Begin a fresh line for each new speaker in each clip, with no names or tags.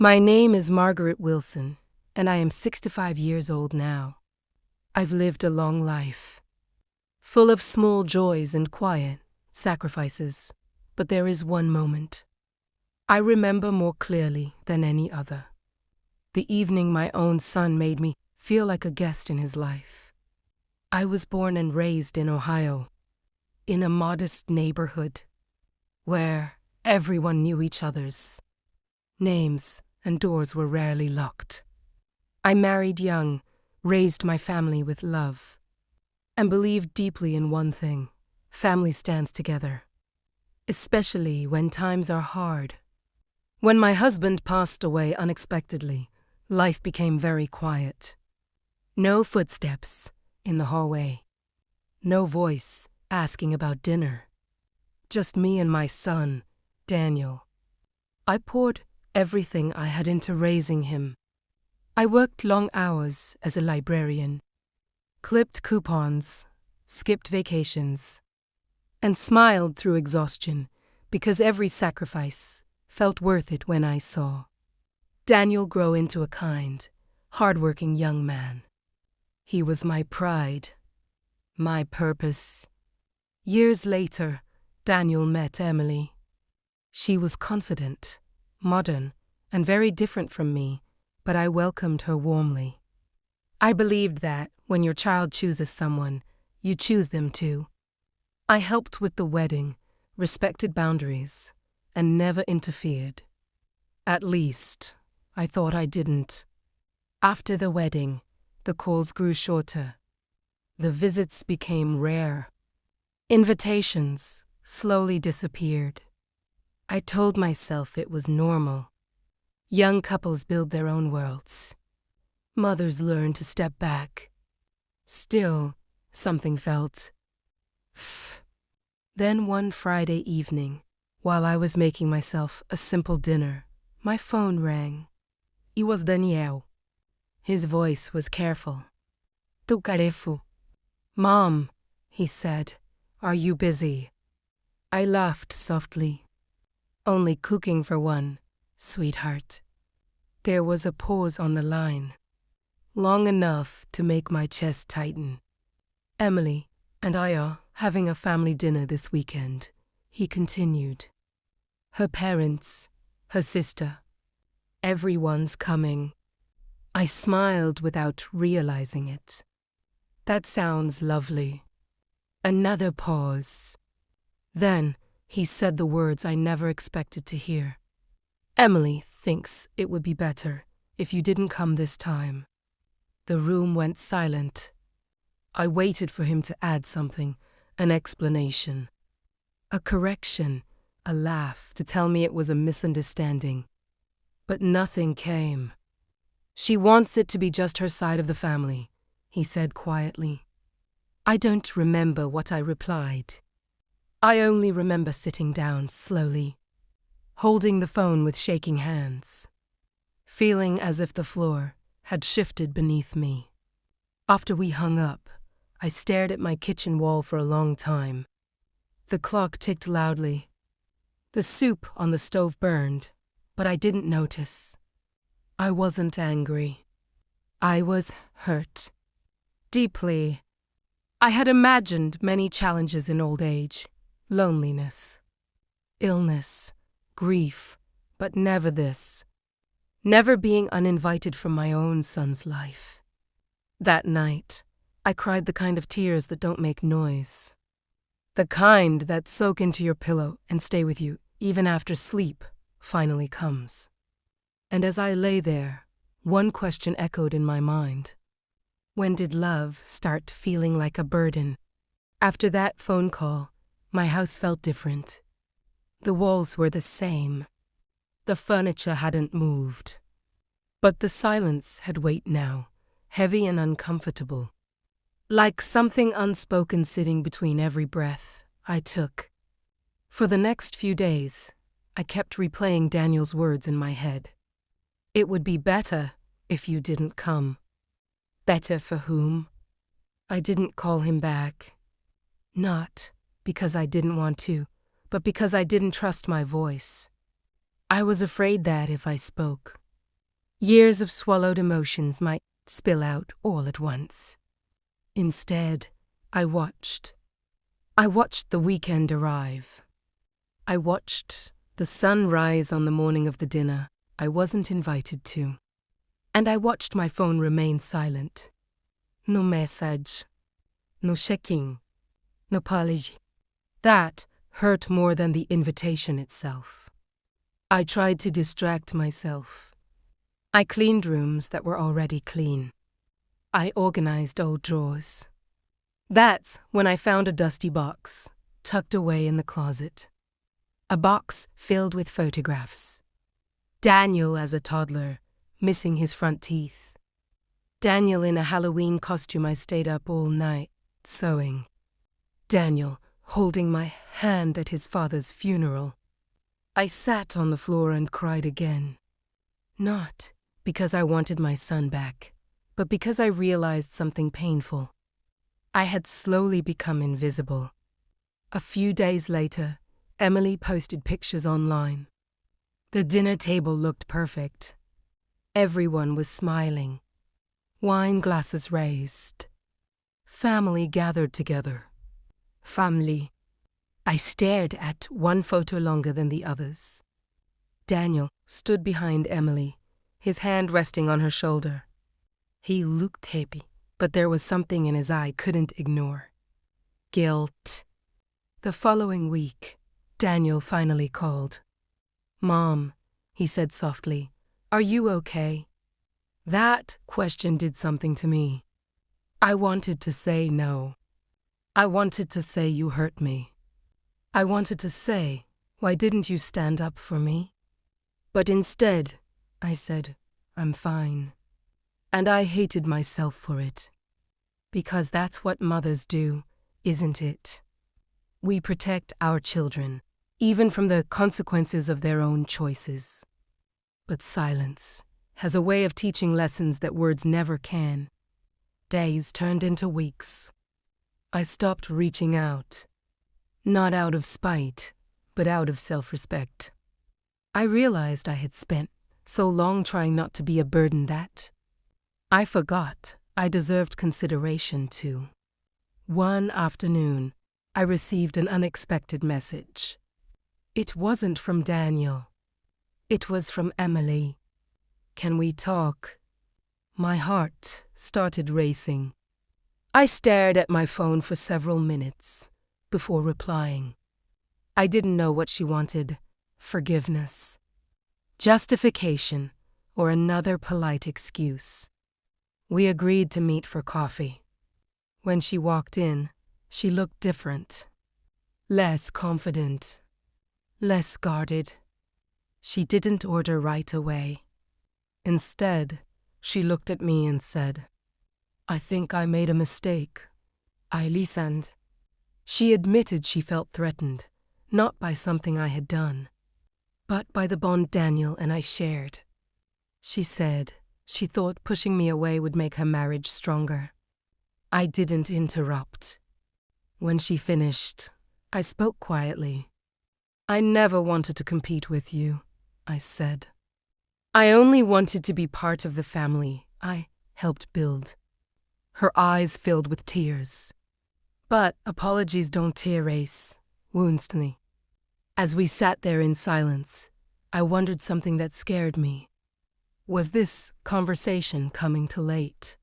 My name is Margaret Wilson, and I am 65 years old now. I've lived a long life, full of small joys and quiet sacrifices, but there is one moment I remember more clearly than any other. The evening my own son made me feel like a guest in his life. I was born and raised in Ohio, in a modest neighborhood where everyone knew each other's names and doors were rarely locked. I married young, raised my family with love, and believed deeply in one thing: family stands together, especially when times are hard. When my husband passed away unexpectedly, life became very quiet. No footsteps in the hallway, no voice asking about dinner. Just me and my son, Daniel. I poured everything I had into raising him. I worked long hours as a librarian, clipped coupons, skipped vacations, and smiled through exhaustion because every sacrifice felt worth it when I saw Daniel grow into a kind, hardworking young man. He was my pride, my purpose. Years later, Daniel met Emily. She was confident, modern, and very different from me, but I welcomed her warmly. I believed that when your child chooses someone, you choose them too. I helped with the wedding, respected boundaries, and never interfered. At least, I thought I didn't. After the wedding, the calls grew shorter. The visits became rare. Invitations slowly disappeared. I told myself it was normal. Young couples build their own worlds. Mothers learn to step back. Still, something felt Then one Friday evening, while I was making myself a simple dinner, my phone rang. It was Daniel. His voice was careful. Tu carefu. Mom, he said, are you busy? I laughed softly. Only cooking for one, sweetheart. There was a pause on the line, long enough to make my chest tighten. Emily and I are having a family dinner this weekend, he continued. Her parents, her sister, everyone's coming. I smiled without realizing it. That sounds lovely. Another pause. Then he said the words I never expected to hear. Emily thinks it would be better if you didn't come this time. The room went silent. I waited for him to add something, an explanation, a correction, a laugh to tell me it was a misunderstanding. But nothing came. She wants it to be just her side of the family, he said quietly. I don't remember what I replied. I only remember sitting down slowly, holding the phone with shaking hands, feeling as if the floor had shifted beneath me. After we hung up, I stared at my kitchen wall for a long time. The clock ticked loudly. The soup on the stove burned, but I didn't notice. I wasn't angry. I was hurt. Deeply. I had imagined many challenges in old age. Loneliness, illness, grief, but never this. Never being uninvited from my own son's life. That night, I cried the kind of tears that don't make noise. The kind that soak into your pillow and stay with you even after sleep finally comes. And as I lay there, one question echoed in my mind. When did love start feeling like a burden? After that phone call, my house felt different. The walls were the same. The furniture hadn't moved. But the silence had weight now, heavy and uncomfortable. Like something unspoken sitting between every breath I took. For the next few days, I kept replaying Daniel's words in my head. It would be better if you didn't come. Better for whom? I didn't call him back. Not because I didn't want to, but because I didn't trust my voice. I was afraid that if I spoke, Years of swallowed emotions might spill out all at once. Instead, I watched. I watched the weekend arrive. I watched the sun rise on the morning of the dinner I wasn't invited to. And I watched my phone remain silent. No message. No checking. No apology. That hurt more than the invitation itself. I tried to distract myself. I cleaned rooms that were already clean. I organized old drawers. That's when I found a dusty box, tucked away in the closet. A box filled with photographs. Daniel as a toddler, missing his front teeth. Daniel in a Halloween costume I stayed up all night, sewing. Daniel holding my hand at his father's funeral. I sat on the floor and cried again. Not because I wanted my son back, but because I realized something painful. I had slowly become invisible. A few days later, Emily posted pictures online. The dinner table looked perfect. Everyone was smiling. Wine glasses raised. Family gathered together. Family. I stared at one photo longer than the others. Daniel stood behind Emily, his hand resting on her shoulder. He looked happy, but there was something in his eye I couldn't ignore. Guilt. The following week, Daniel finally called. "Mom," he said softly, "are you okay?" That question did something to me. I wanted to say no. I wanted to say you hurt me. I wanted to say, why didn't you stand up for me? But instead, I said, I'm fine. And I hated myself for it. Because that's what mothers do, isn't it? We protect our children, even from the consequences of their own choices. But silence has a way of teaching lessons that words never can. Days turned into weeks. I stopped reaching out. Not out of spite, but out of self-respect. I realized I had spent so long trying not to be a burden that I forgot I deserved consideration too. One afternoon, I received an unexpected message. It wasn't from Daniel. It was from Emily. "Can we talk?" My heart started racing. I stared at my phone for several minutes before replying. I didn't know what she wanted. Forgiveness, justification, or another polite excuse. We agreed to meet for coffee. When she walked in, she looked different. Less confident. Less guarded. She didn't order right away. Instead, she looked at me and said, "I think I made a mistake. I listened." She admitted she felt threatened, not by something I had done, but by the bond Daniel and I shared. She said she thought pushing me away would make her marriage stronger. I didn't interrupt. When she finished, I spoke quietly. "I never wanted to compete with you," I said. "I only wanted to be part of the family I helped build." Her eyes filled with tears. But apologies don't erase wounds me. As we sat there in silence, I wondered something that scared me. Was this conversation coming too late?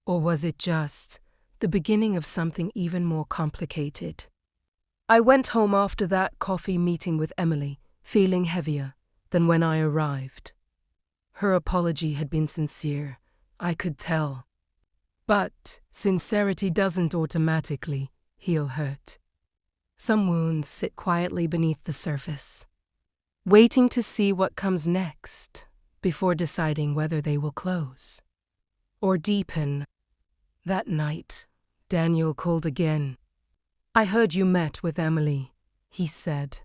Or was it just the beginning of something even more complicated? I went home after that coffee meeting with Emily, feeling heavier than when I arrived. Her apology had been sincere, I could tell. But sincerity doesn't automatically heal hurt. Some wounds sit quietly beneath the surface, waiting to see what comes next before deciding whether they will close or deepen. That night, Daniel called again. "I heard you met with Emily," he said.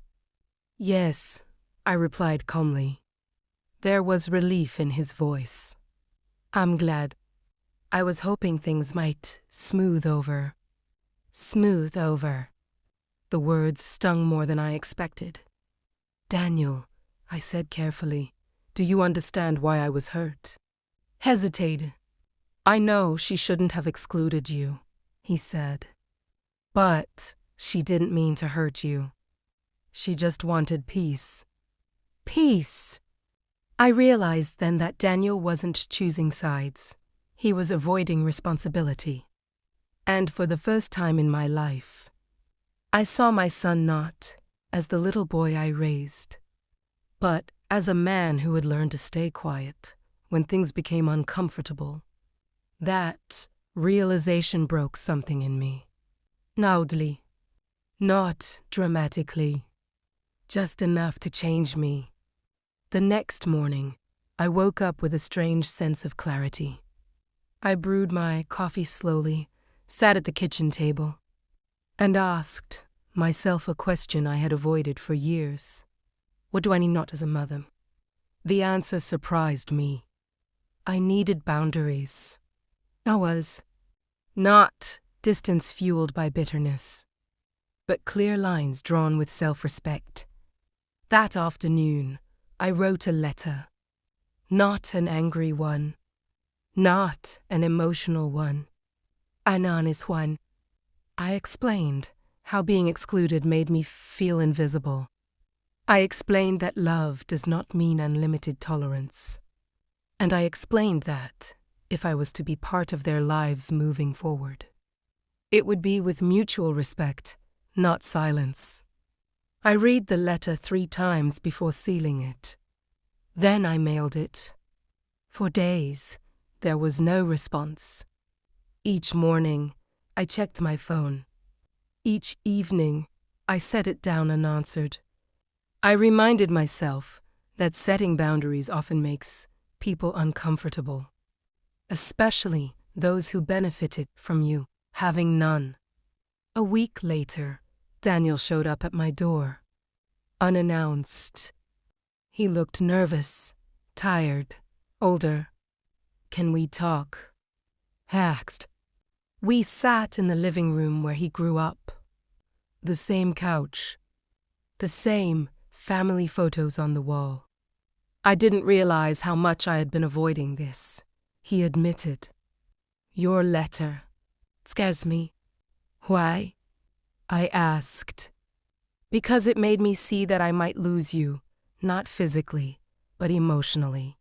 "Yes," I replied calmly. There was relief in his voice. "I'm glad. I was hoping things might smooth over." Smooth over. The words stung more than I expected. "Daniel," I said carefully, Do you understand why I was hurt? Hesitated. I know she shouldn't have excluded you, he said. But she didn't mean to hurt you. She just wanted peace. Peace! I realized then that Daniel wasn't choosing sides. He was avoiding responsibility. And for the first time in my life, I saw my son not as the little boy I raised, but as a man who had learned to stay quiet when things became uncomfortable. That realization broke something in me. Loudly, not dramatically, just enough to change me. The next morning, I woke up with a strange sense of clarity. I brewed my coffee slowly, sat at the kitchen table, and asked myself a question I had avoided for years. What do I need not as a mother? The answer surprised me. I needed boundaries. I was not distance fueled by bitterness, but clear lines drawn with self-respect. That afternoon, I wrote a letter. Not an angry one. Not an emotional one. An honest one. I explained how being excluded made me feel invisible. I explained that love does not mean unlimited tolerance. And I explained that, if I was to be part of their lives moving forward, it would be with mutual respect, not silence. I read the letter 3 times before sealing it. Then I mailed it. For days, there was no response. Each morning, I checked my phone. Each evening, I set it down unanswered. I reminded myself that setting boundaries often makes people uncomfortable, especially those who benefited from you having none. A week later, Daniel showed up at my door, unannounced. He looked nervous, tired, older. Can we talk? Asked. We sat in the living room where he grew up. The same couch. The same family photos on the wall. I didn't realize how much I had been avoiding this. He admitted. Your letter scares me. Why? I asked. Because it made me see that I might lose you, not physically, but emotionally.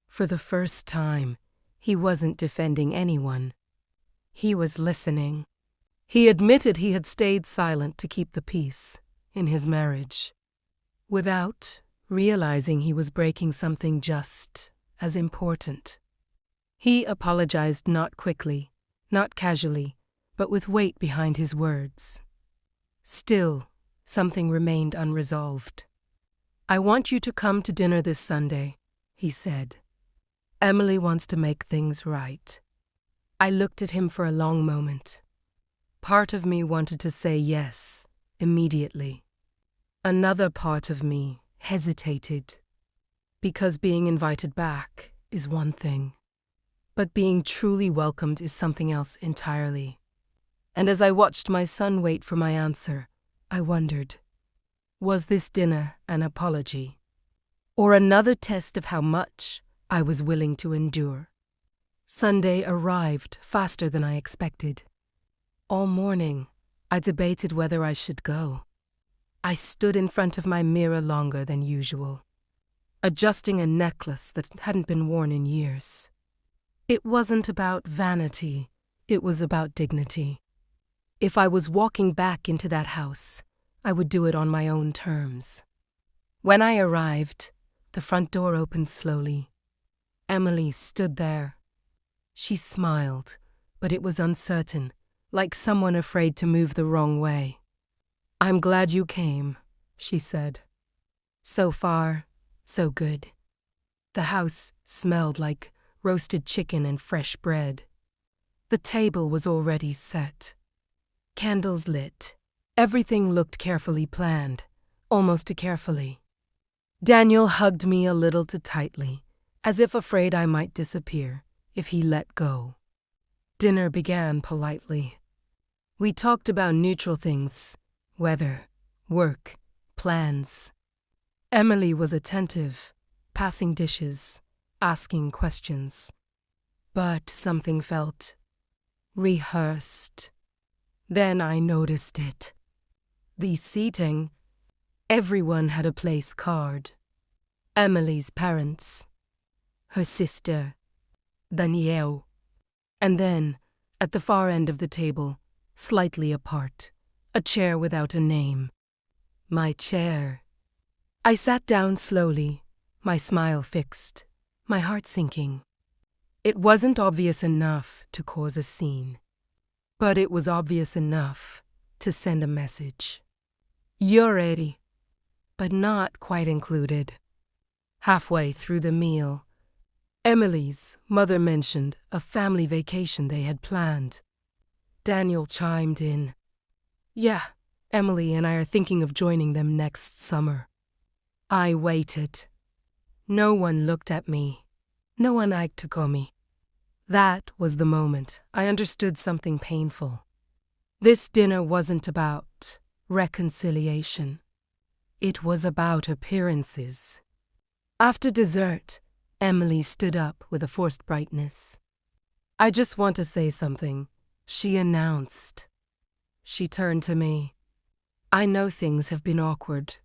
For the first time, he wasn't defending anyone. He was listening. He admitted he had stayed silent to keep the peace in his marriage, without realizing he was breaking something just as important. He apologized not quickly, not casually, but with weight behind his words. Still, something remained unresolved. I want you to come to dinner this Sunday, he said. Emily wants to make things right. I looked at him for a long moment. Part of me wanted to say yes, immediately. Another part of me hesitated, because being invited back is one thing, but being truly welcomed is something else entirely. And as I watched my son wait for my answer, I wondered, was this dinner an apology, or another test of how much I was willing to endure? Sunday arrived faster than I expected. All morning, I debated whether I should go. I stood in front of my mirror longer than usual, adjusting a necklace that hadn't been worn in years. It wasn't about vanity, it was about dignity. If I was walking back into that house, I would do it on my own terms. When I arrived, the front door opened slowly. Emily stood there. She smiled, but it was uncertain, like someone afraid to move the wrong way. I'm glad you came, she said. So far, so good. The house smelled like roasted chicken and fresh bread. The table was already set. Candles lit. Everything looked carefully planned, almost too carefully. Daniel hugged me a little too tightly, as if afraid I might disappear if he let go. Dinner began politely. We talked about neutral things, weather, work, plans. Emily was attentive, passing dishes, asking questions. But something felt rehearsed. Then I noticed it. The seating. Everyone had a place card. Emily's parents, her sister, Danielle, and then, at the far end of the table, slightly apart, a chair without a name. My chair. I sat down slowly, my smile fixed, my heart sinking. It wasn't obvious enough to cause a scene, but it was obvious enough to send a message. You're ready, but not quite included. Halfway through the meal, Emily's mother mentioned a family vacation they had planned. Daniel chimed in. Yeah, Emily and I are thinking of joining them next summer. I waited. No one looked at me. No one acted to me. That was the moment I understood something painful. This dinner wasn't about reconciliation. It was about appearances. After dessert, Emily stood up with a forced brightness. I just want to say something, she announced. She turned to me. I know things have been awkward,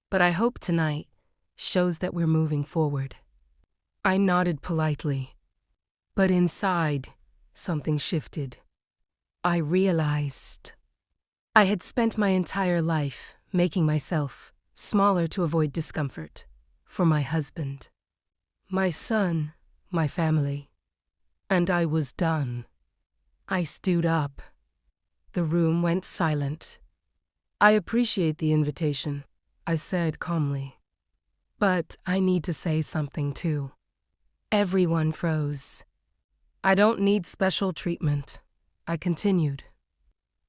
but I hope tonight shows that we're moving forward. I nodded politely, but inside, something shifted. I realized I had spent my entire life making myself smaller to avoid discomfort for my husband, my son, my family, and I was done. I stood up. The room went silent. I appreciate the invitation, I said calmly. But I need to say something too. Everyone froze. I don't need special treatment, I continued.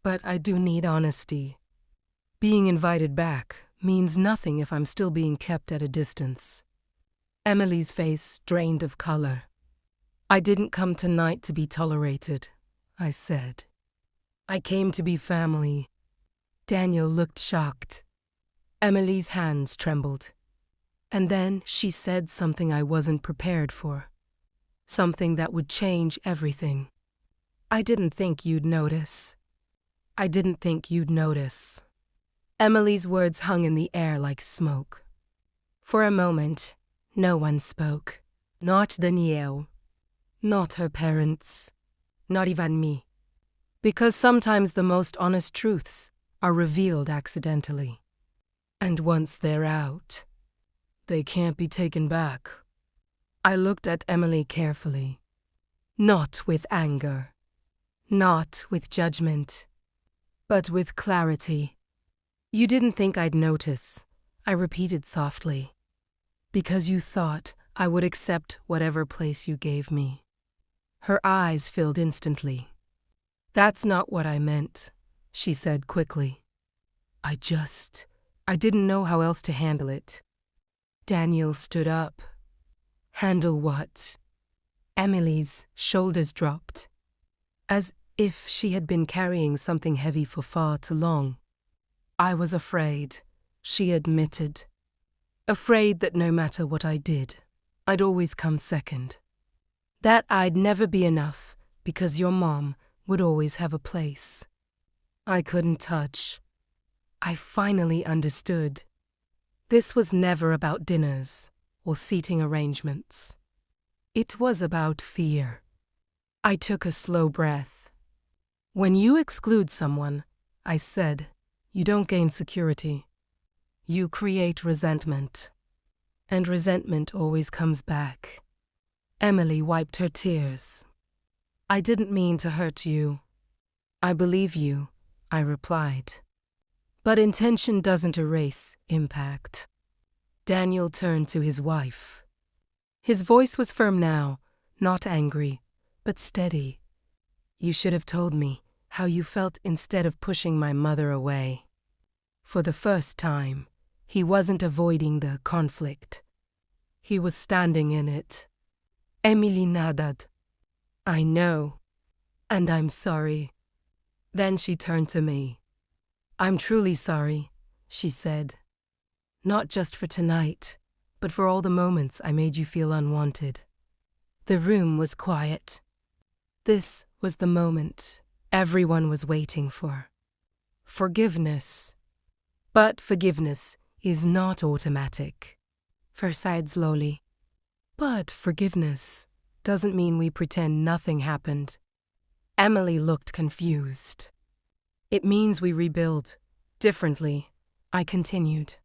But I do need honesty. Being invited back means nothing if I'm still being kept at a distance. Emily's face drained of color. I didn't come tonight to be tolerated, I said. I came to be family. Daniel looked shocked. Emily's hands trembled. And then she said something I wasn't prepared for. Something that would change everything. I didn't think you'd notice. I didn't think you'd notice. Emily's words hung in the air like smoke. For a moment, no one spoke. Not Danielle. Not her parents. Not even me. Because sometimes the most honest truths are revealed accidentally. And once they're out, they can't be taken back. I looked at Emily carefully. Not with anger. Not with judgment. But with clarity. You didn't think I'd notice, I repeated softly. Because you thought I would accept whatever place you gave me. Her eyes filled instantly. That's not what I meant, she said quickly. I didn't know how else to handle it. Daniel stood up. Handle what? Emily's shoulders dropped, as if she had been carrying something heavy for far too long. I was afraid, she admitted. Afraid that no matter what I did, I'd always come second. That I'd never be enough because your mom would always have a place. I couldn't touch. I finally understood. This was never about dinners or seating arrangements. It was about fear. I took a slow breath. When you exclude someone, I said, you don't gain security. You create resentment. And resentment always comes back. Emily wiped her tears. I didn't mean to hurt you. I believe you, I replied. But intention doesn't erase impact. Daniel turned to his wife. His voice was firm now, not angry, but steady. You should have told me how you felt instead of pushing my mother away. For the first time, he wasn't avoiding the conflict. He was standing in it. Emily nodded. I know, and I'm sorry. Then she turned to me. I'm truly sorry, she said. Not just for tonight, but for all the moments I made you feel unwanted. The room was quiet. This was the moment everyone was waiting for. Forgiveness. But forgiveness is not automatic. Fer sighed slowly. But forgiveness doesn't mean we pretend nothing happened. Emily looked confused. It means we rebuild differently, I continued.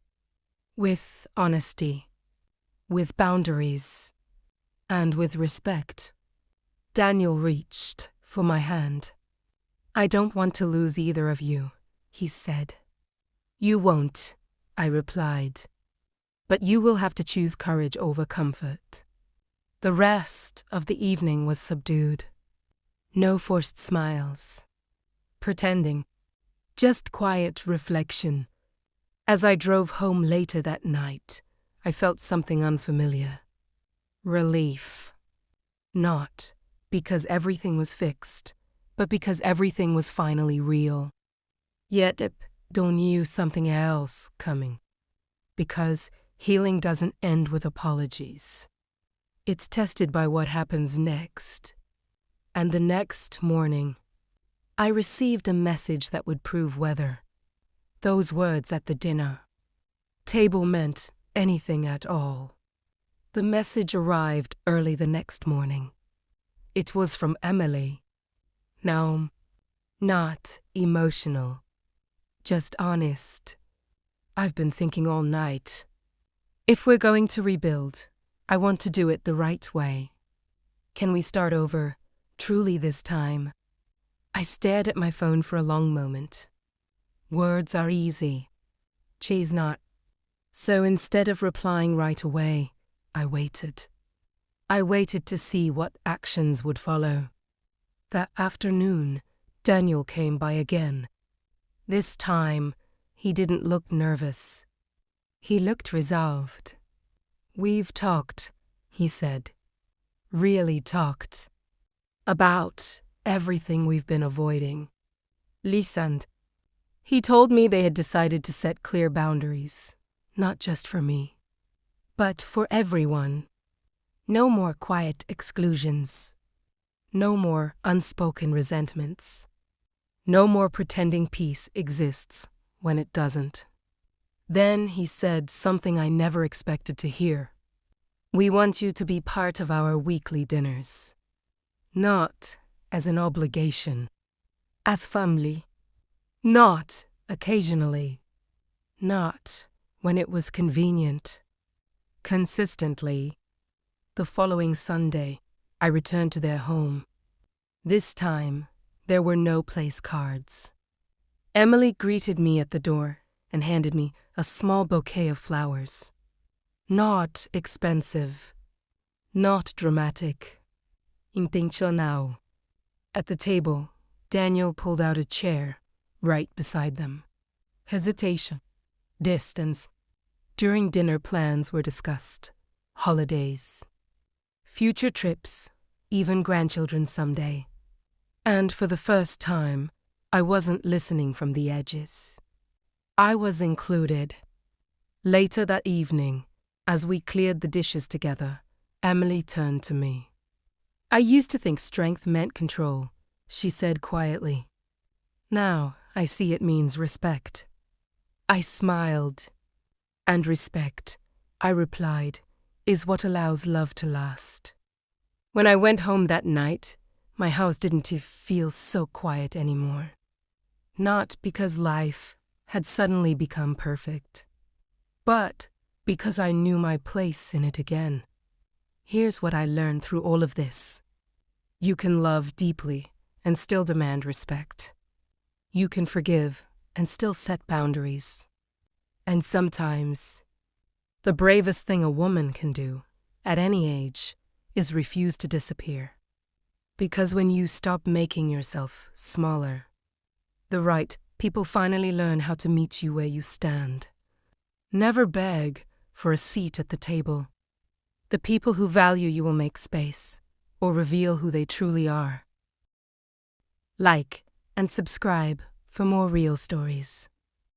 With honesty, with boundaries, and with respect. Daniel reached for my hand. I don't want to lose either of you, he said. You won't, I replied. But you will have to choose courage over comfort. The rest of the evening was subdued. No forced smiles. Pretending. Just quiet reflection. As I drove home later that night, I felt something unfamiliar. Relief. Not because everything was fixed, but because everything was finally real. Yet, don't knew something else coming. Because healing doesn't end with apologies. It's tested by what happens next. And the next morning, I received a message that would prove whether those words at the dinner table meant anything at all. The message arrived early the next morning. It was from Emily. No, not emotional, just honest. I've been thinking all night. If we're going to rebuild, I want to do it the right way. Can we start over, truly this time? I stared at my phone for a long moment. Words are easy. She's not. So instead of replying right away, I waited. I waited to see what actions would follow. That afternoon, Daniel came by again. This time, he didn't look nervous. He looked resolved. We've talked, he said. Really talked. About everything we've been avoiding. Listened. He told me they had decided to set clear boundaries, not just for me, but for everyone. No more quiet exclusions. No more unspoken resentments. No more pretending peace exists when it doesn't. Then he said something I never expected to hear. We want you to be part of our weekly dinners. Not as an obligation. As family. Not occasionally. Not when it was convenient. Consistently. The following Sunday, I returned to their home. This time, there were no place cards. Emily greeted me at the door and handed me a small bouquet of flowers. Not expensive. Not dramatic. Intencional. At the table, Daniel pulled out a chair right beside them. Hesitation. Distance. During dinner, plans were discussed. Holidays. Future trips, even grandchildren someday. And for the first time, I wasn't listening from the edges. I was included. Later that evening, as we cleared the dishes together, Emily turned to me. I used to think strength meant control, she said quietly. Now I see it means respect. I smiled. And respect, I replied, is what allows love to last. When I went home that night, my house didn't feel so quiet anymore. Not because life had suddenly become perfect, but because I knew my place in it again. Here's what I learned through all of this. You can love deeply and still demand respect. You can forgive and still set boundaries. And sometimes, the bravest thing a woman can do, at any age, is refuse to disappear. Because when you stop making yourself smaller, the right people finally learn how to meet you where you stand. Never beg for a seat at the table. The people who value you will make space, or reveal who they truly are. Like and subscribe for more real stories.